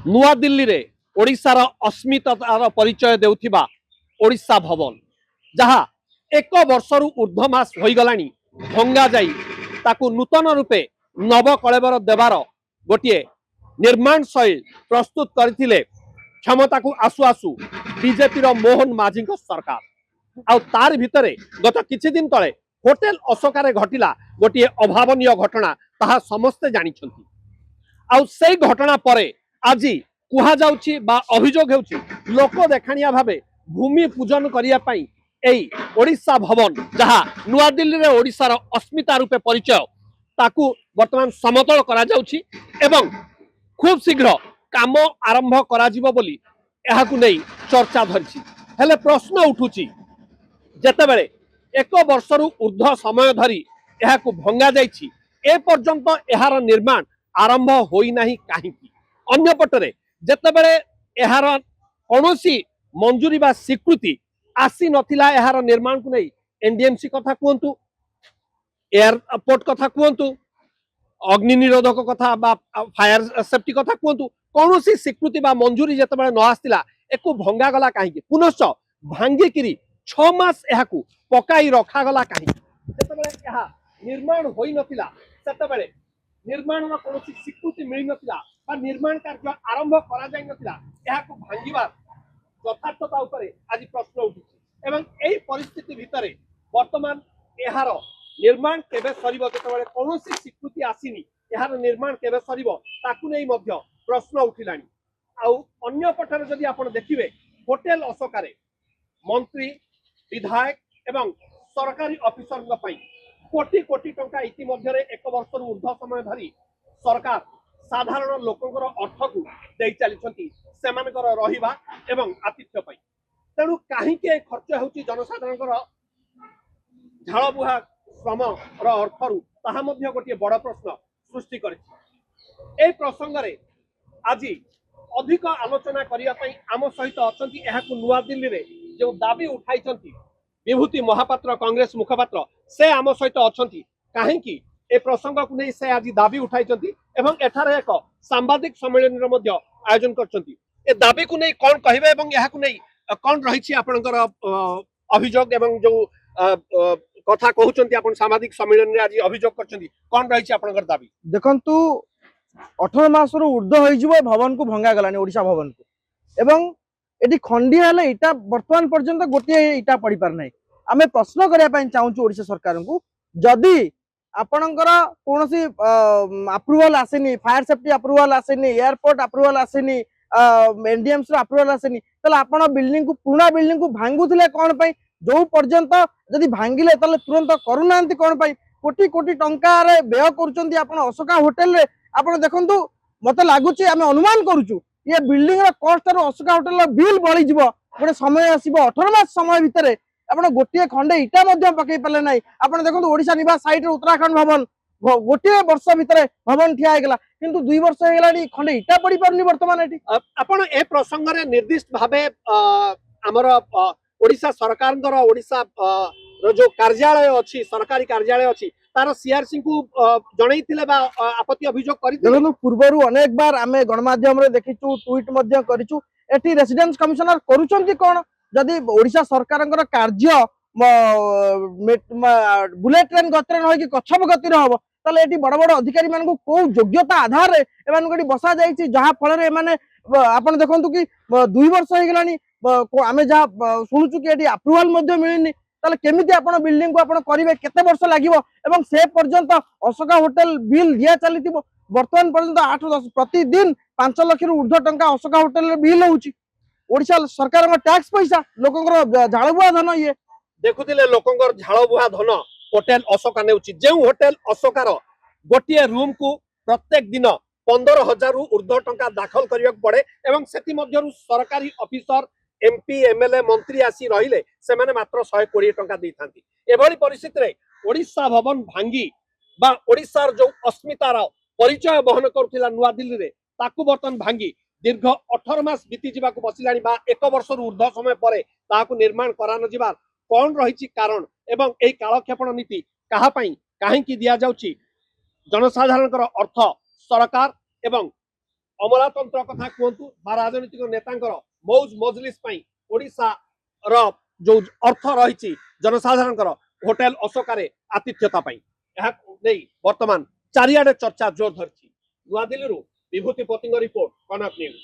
नुआ दिल्ली रे ओडिशार अस्मितार परिचय देउथिबा ओडिशा भवन जहाँ एक वर्षरु ऊर्ध्व मास होईगलानी भंगा जाई ताकू नूतन रूपे नवकलेवर देवार गोटे निर्माण शैली प्रस्तुत करथिले क्षमता को आसु आसु बीजेपी मोहन माझी सरकार आउ तार भितरे गत किछि दिन तले होटेल अशोकार घटिला गोटे अभावनीय घटना ताहा समस्ते जानिछंती। आउ से घटना परे आज कुहा जाउछि बा अभियोग हेउछि लोक देखाणिया भाबे भूमि पूजन करिया पई एई ओडिशा भवन जहाँ नुआ दिल्ली रे ओडिशार अस्मिता रूपे परिचय ताकू वर्तमान समतल करा जाउछि एवं खूब शीघ्र काम आरंभ करा जिवो बोली एहाकू नै चर्चा धरिछि। हेले प्रश्न उठुछि जेतेबेले एक वर्षरु ऊर्ध्व समय धरी एहाकू भंगा जाइछि ए पर्यंत एहार निर्माण आरंभ होई नाही काहीकि अन्य पटरे जेतेबेले एहार कोनोसी मंजूरी बा स्वीकृति आसी नथिला एहार निर्माण को नै एनडीएमसी कथा कहंतु एयरपोर्ट कथा कहंतु अग्नि निरोधक कथा बा फायर सेफ्टी कथा कहंतु कोनोसी स्वीकृति बा मंजूरी जेतेबेले न आस्तिला एको भंगा गला काहीकि पुनश्च भांगी किरी 6 मास एहाकू पकाई रखा गला काहीकि जेतेबेले एहा निर्माण होई नथिला सेतेबेले निर्माण कोनोसी स्वीकृति मिली नथिला बा निर्माण कार्य आरंभ करा जाय नथिला एहाकू भांगीबार यथार्थता उपरे आज प्रश्न उठुछि एवं एई परिस्थिति भितरे वर्तमान एहार निर्माण केबे सरीबो जेतेबेले कोनोसी स्वीकृति आसीनी एहार निर्माण केबे सरीबो ताकू नै मध्य प्रश्न उठिलानी। आउ अन्य पटरे जदि आपण देखिबे होटेल अशोकारे मंत्री विधायक एवं सरकारी ऑफिसर पई कोटी कोटी टंका इतिमध्ये एक वर्ष ऊर्ध्व समय धरी सरकार साधारण लोकंकर अर्थ को दे चली सेमानकर रहिबा एवं आतिथ्य पई तेणु कहीं खर्च होउची जनसाधारण झाड़ बुहा श्रम अर्थरु ताहा मध्य गोटे बड़ प्रश्न सृष्टि करिछि। ए प्रसंग रे आज अधिक आलोचना करिया पई आम सहित अछंती एहाकू नुआ दिल्ली रे जो दाबी उठाइछंती विभूति महापात्र कांग्रेस मुखपात्र से आम सहित अछंती काहेकि ए प्रसंग को नहीं से आज दाबी उठाइछंती एवं एठारे एक सांबादिक सम्मेलन रे मध्य आयोजन करछंती ए दाबी को नहीं कोन कहिबे एवं एहाकू नहीं कोन रहिछि आपनकर अभियोग एवं जो कथा कहउछंती आपन सामाजिक सम्मेलन रे आज अभियोग करछंती कोन रहिछि आपनकर दाबी देखंतु 18 मास ऊर्ध्व हो भवन को भंगा गलानी ओडिशा भवन को एवं एटी खंडिया हेले इटा वर्तमान पर्यंत गोटे इटा पड़ी पार नै आमे प्रश्न करिया पई चाहूछु ओडिशा सरकार को जदि आपणकर कोनोसी अप्रूवल आसेनी फायर सेफ्टी अप्रूवल आसेनी एयरपोर्ट अप्रूवल आसेनी एनडीएमसी अप्रूवल आसेनी तले आपण बिल्डिंग को पुराना बिल्डिंग को भांगुथिले कोन पई जो पर्यंत जदि भांगिले तले तुरंत करूनांती कोन पई कोटी कोटी टंका रे व्यय करूचंती आपण अशोका होटल रे आपण देखंतु मते लागुची आमे अनुमान करूचु ये बिल्डिंग रा कॉस्ट रो अशोका होटल रा बिल बळी जिवो गोटे समय आसीबो 18 मास समय भितरे आपण गोटे खंडे इटा मध्य पकई पाले नै आपण देखंतु ओडिशा निवास साइट रे उत्तराखंड भवन गोटे वर्ष भितरे भवन ठिया हेगला किंतु 2 वर्ष हेगलानी खंडे इटा पड़ी परनी वर्तमान एठी आपण ए प्रसंग रे निर्दिष्ट भाबे हमर ओडिशा सरकार ओडिशा रो जो कार्यालय अछि सरकारी कार्यालय अछि तार सीआरसी को जणैथिले बा आपत्ति अभियोग करिथिले देखो पूर्वरु अनेक बार आमे गणमाध्यम रे देखिचु ट्वीट मध्य करिचु एठी रेसिडेंस कमिशनर करूचंती कोन जदि ओडिशा सरकारंकर कार्य बुलेट ट्रेन गति न कि कच्छप गति हबो ताले एठी बड़ बड़ अधिकारी मान को को योग्यता आधार रे एमान को बसा जाईची जहा फल रे माने आपण देखंतु कि 2 वर्ष हे गेलानी आमे जहा सुनुचु कि एठी अप्रूवल मध्य मिलिनी ताले केमिति आपण बिल्डिंग को आपण करिवे केते वर्ष लागिवो एवं से पर्यंत अशोका होटल बिल दिया चलीथिबो वर्तमान पर्यंत 8-10 प्रतिदिन 5 लाख रु ऊर्ध्व टंका अशोका होटल रे बिल होउची ओडिशा सरकार में टैक्स पैसा लोकंकर झाड़बुआ धन ये देखुथिले लोकंकर झाड़बुआ धन होटेल अशोका नेउची जे होटेल अशोकार गोटे रूम को प्रत्येक दिन 15,000 रु ऊर्ध्व टंका दाखल करिया पड़े एवं सेति मध्यरु सरकारी ऑफिसर एमपी एमएलए मंत्री आसी रहिले से माने मात्र 120 टंका देथांती एभली परिस्थिति रे ओडिशा भवन भांगी बा ओडिशार जो अस्मितार परिचय बहन करुथिला नुआ दिल्ली रे ताकू बर्तन भांगी दीर्घ 18 मास बीती जीवा को बसिलानी बा 1 वर्ष ऊर्ध्व समय परे ताकू निर्माण करा न जीवार कोन रहिछि कारण एवं एई कालक्षेपण नीति कहा पई काहेकि दिया जाउछि जनसाधारणकर अर्थ सरकार एवं ଅମଲାତନ୍ତ୍ର କଥା କୁହନ୍ତୁ ବା ରାଜନୈତିକ ନେତାଙ୍କର ମୌଜ ମଜଲିସ ପାଇଁ ଓଡ଼ିଶାର ଯୋଉ ଅର୍ଥ ରହିଛି ଜନସାଧାରଣଙ୍କର ହୋଟେଲ ଅଶୋକାରେ ଆତିଥ୍ୟତା ପାଇଁ ଏହାକୁ ନେଇ ବର୍ତ୍ତମାନ ଚାରିଆଡେ ଚର୍ଚ୍ଚା ଜୋର ଧରିଛି। ନୂଆଦିଲ୍ଲୀରୁ ବିଭୂତି ପତିଙ୍କ ରିପୋର୍ଟ କନକ ନ୍ୟୁଜ।